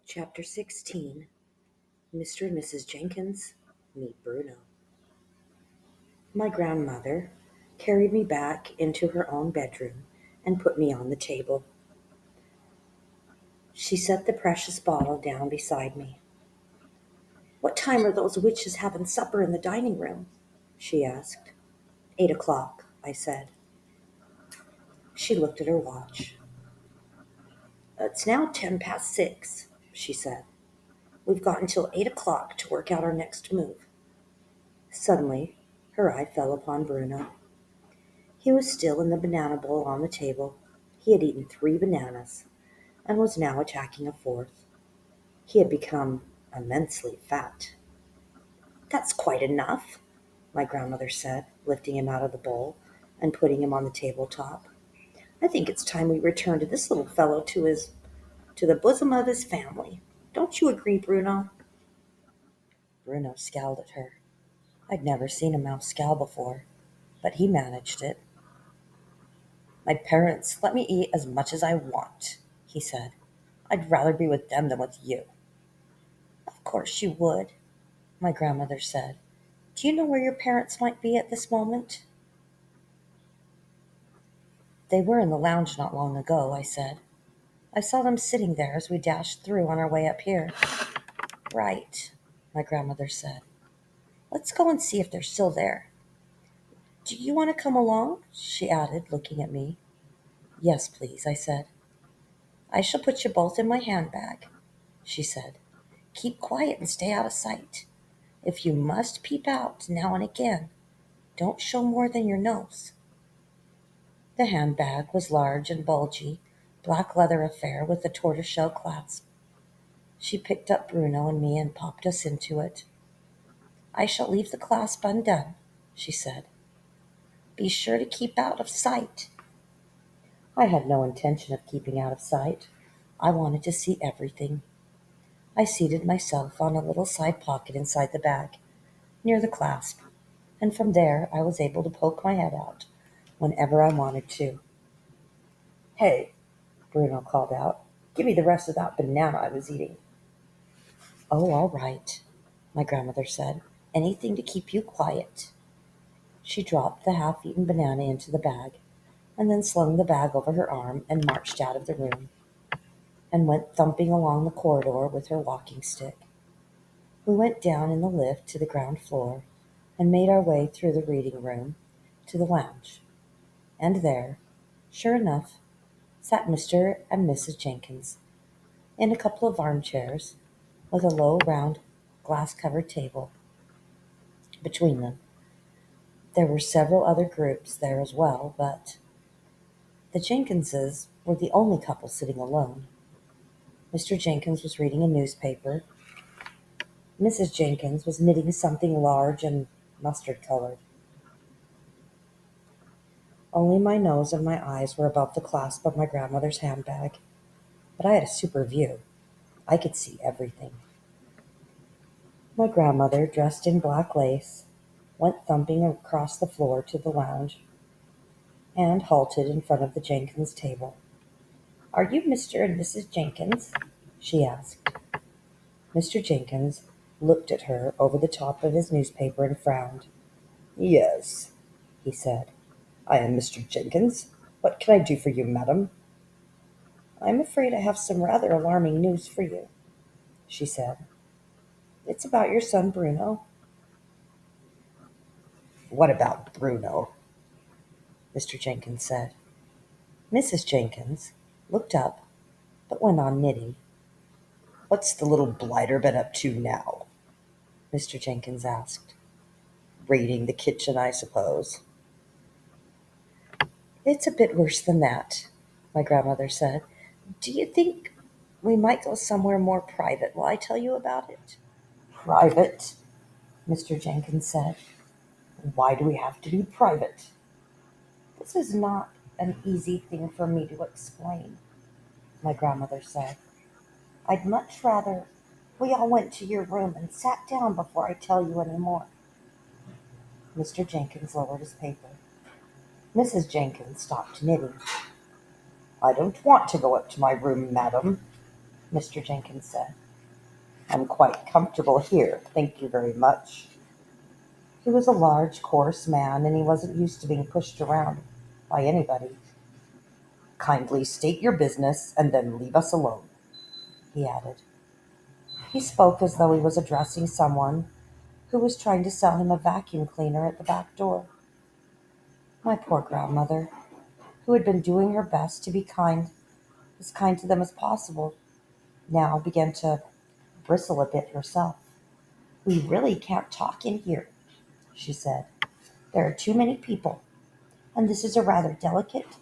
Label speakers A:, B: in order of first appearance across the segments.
A: Chapter 16. Mr. and Mrs. Jenkins Meet Bruno. My grandmother carried me back into her own bedroom and put me on the table. She set the precious bottle down beside me. "What time are those witches having supper in the dining room?" she asked. 8 o'clock, I said. She looked at her watch. "It's now 6:10, she said. "We've got until 8 o'clock to work out our next move." Suddenly, her eye fell upon Bruno. He was still in the banana bowl on the table. He had eaten 3 bananas, and was now attacking a fourth. He had become immensely fat. "That's quite enough," my grandmother said, lifting him out of the bowl and putting him on the table top. "I think it's time we returned to this little fellow to the bosom of his family. Don't you agree, Bruno?" Bruno scowled at her. I'd never seen a mouse scowl before, but he managed it. "My parents let me eat as much as I want," he said. "I'd rather be with them than with you." "Of course you would," my grandmother said. "Do you know where your parents might be at this moment?" "They were in the lounge not long ago," I said. "I saw them sitting there as we dashed through on our way up here." "Right," my grandmother said. "Let's go and see if they're still there. Do you want to come along?" she added, looking at me. "Yes, please," I said. "I shall put you both in my handbag," she said. "Keep quiet and stay out of sight. If you must peep out now and again, don't show more than your nose." The handbag was large and bulgy, black leather affair with a tortoiseshell clasp. She picked up Bruno and me and popped us into it. "I shall leave the clasp undone," she said. "Be sure to keep out of sight." I had no intention of keeping out of sight. I wanted to see everything. I seated myself on a little side pocket inside the bag, near the clasp, and from there I was able to poke my head out whenever I wanted to. "Hey," Bruno called out, "give me the rest of that banana I was eating." "Oh, all right," my grandmother said. "Anything to keep you quiet." She dropped the half-eaten banana into the bag, and then slung the bag over her arm and marched out of the room, and went thumping along the corridor with her walking stick. We went down in the lift to the ground floor, and made our way through the reading room to the lounge. And there, sure enough, sat Mr. and Mrs. Jenkins, in a couple of armchairs, with a low, round, glass-covered table between them. There were several other groups there as well, but the Jenkinses were the only couple sitting alone. Mr. Jenkins was reading a newspaper. Mrs. Jenkins was knitting something large and mustard-colored. Only my nose and my eyes were above the clasp of my grandmother's handbag, but I had a super view. I could see everything. My grandmother, dressed in black lace, went thumping across the floor to the lounge, and halted in front of the Jenkins table. "Are you Mr. and Mrs. Jenkins?" she asked. Mr. Jenkins looked at her over the top of his newspaper and frowned. "Yes," he said. "I am Mr. Jenkins. What can I do for you, madam?" "I'm afraid I have some rather alarming news for you," she said. "It's about your son Bruno." "What about Bruno?" Mr. Jenkins said. Mrs. Jenkins looked up, but went on knitting. "What's the little blighter been up to now?" Mr. Jenkins asked. "Raiding the kitchen, I suppose." "It's a bit worse than that," my grandmother said. "Do you think we might go somewhere more private while I tell you about it?" "Private?" Mr. Jenkins said. "Why do we have to be private?" "This is not an easy thing for me to explain," my grandmother said. "I'd much rather we all went to your room and sat down before I tell you any more." Mr. Jenkins lowered his paper. Mrs. Jenkins stopped knitting. "I don't want to go up to my room, madam," Mr. Jenkins said. I'm quite comfortable here, thank you very much. He was a large, coarse man, and he wasn't used to being pushed around by anybody. Kindly state your business and then leave us alone, he added. He spoke as though he was addressing someone who was trying to sell him a vacuum cleaner at the back door. My poor grandmother, who had been doing her best to be as kind to them as possible, now began to bristle a bit herself. We really can't talk in here, she said. There are too many people, and this is a rather delicate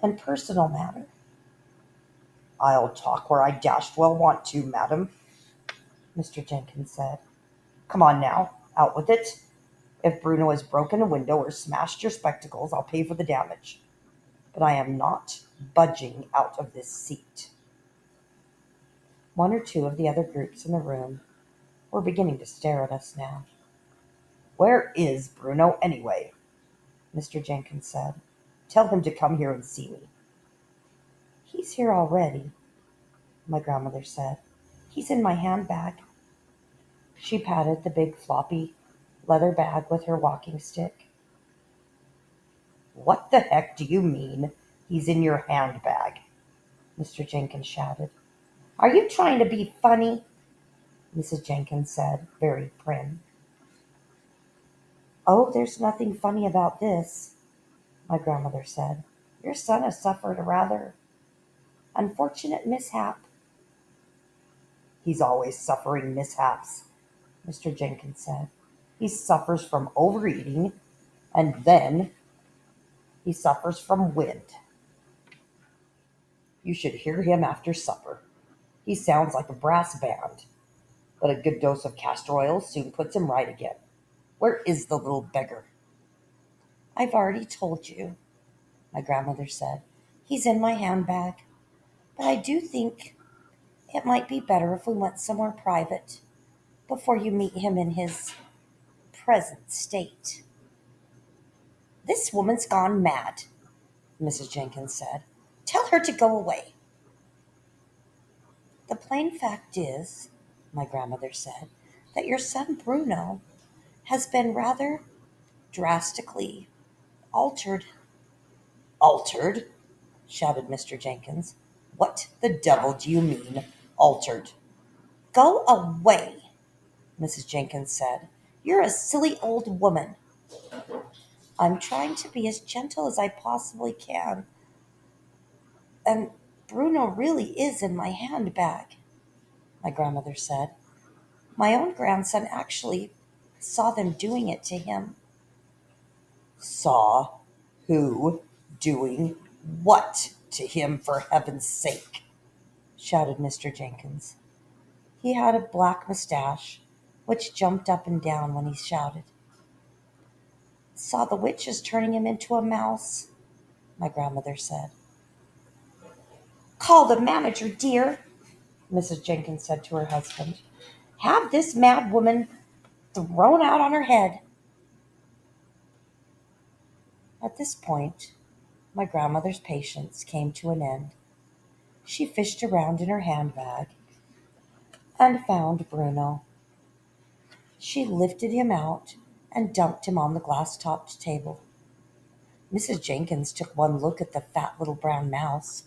A: and personal matter. I'll talk where I dashed well want to, madam, Mr. Jenkins said. Come on now, out with it. If Bruno has broken a window or smashed your spectacles, I'll pay for the damage. But I am not budging out of this seat. One or two of the other groups in the room were beginning to stare at us now. Where is Bruno, anyway? Mr. Jenkins said. Tell him to come here and see me. He's here already, my grandmother said. He's in my handbag. She patted the big floppy leather bag with her walking stick. What the heck do you mean he's in your handbag? Mr. Jenkins shouted. Are you trying to be funny? Mrs. Jenkins said, very prim. Oh, there's nothing funny about this, my grandmother said. Your son has suffered a rather unfortunate mishap. He's always suffering mishaps, Mr. Jenkins said. He suffers from overeating, and then he suffers from wind. You should hear him after supper. He sounds like a brass band, but a good dose of castor oil soon puts him right again. Where is the little beggar? I've already told you, my grandmother said. He's in my handbag, but I do think it might be better if we went somewhere private before you meet him in his present state. This woman's gone mad, Mrs. Jenkins said. Tell her to go away. The plain fact is, my grandmother said, that your son Bruno has been rather drastically altered. Altered? Shouted Mr. Jenkins. What the devil do you mean, altered? Go away, Mrs. Jenkins said. You're a silly old woman. I'm trying to be as gentle as I possibly can, and Bruno really is in my handbag, my grandmother said. My own grandson actually saw them doing it to him. Saw who doing what to him, for heaven's sake? Shouted Mr. Jenkins. He had a black mustache, which jumped up and down when he shouted. Saw the witches turning him into a mouse, my grandmother said. Call the manager, dear, Mrs. Jenkins said to her husband. Have this mad woman thrown out on her head. At this point, my grandmother's patience came to an end. She fished around in her handbag and found Bruno. She lifted him out and dumped him on the glass-topped table. Mrs. Jenkins took one look at the fat little brown mouse,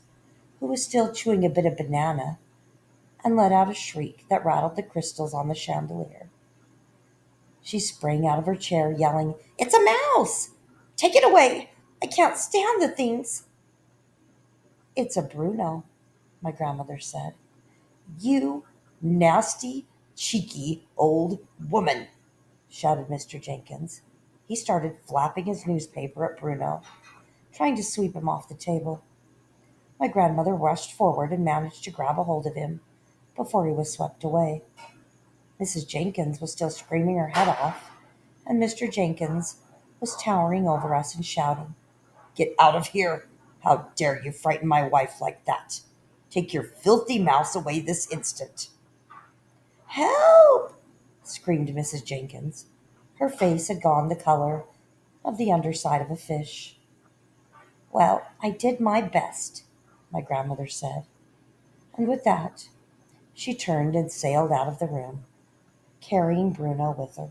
A: who was still chewing a bit of banana, and let out a shriek that rattled the crystals on the chandelier. She sprang out of her chair, yelling, It's a mouse! Take it away! I can't stand the things! It's a Bruno, my grandmother said. You nasty, cheeky old woman, shouted Mr. Jenkins. He started flapping his newspaper at Bruno, trying to sweep him off the table. My grandmother rushed forward and managed to grab a hold of him before he was swept away. Mrs. Jenkins was still screaming her head off, and Mr. Jenkins was towering over us and shouting, Get out of here! How dare you frighten my wife like that? Take your filthy mouse away this instant. Help! Screamed Mrs. Jenkins. Her face had gone the color of the underside of a fish. Well, I did my best, my grandmother said. And with that, She turned and sailed out of the room, carrying Bruno with her.